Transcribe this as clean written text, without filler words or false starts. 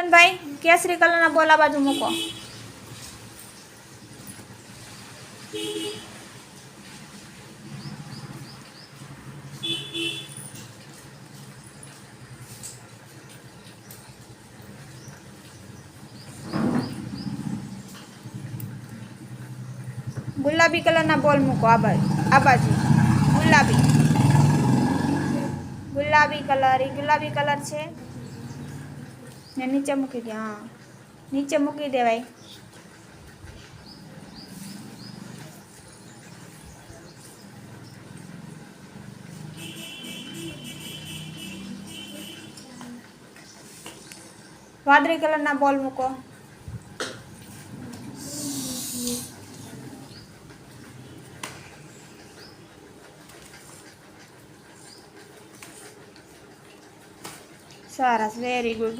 મિલનભાઈ કેસરી કલરના બોલ આ બાજુ મૂકો. ગુલાબી કલરના બોલ મૂકો આ બાજુ ગુલાબી કલર, એ ગુલાબી કલર છે ને નીચે મૂકી દે. હા નીચે મૂકી દેવાય. વાદળી કલરના બોલ મૂકો. સરસ, વેરી ગુડ.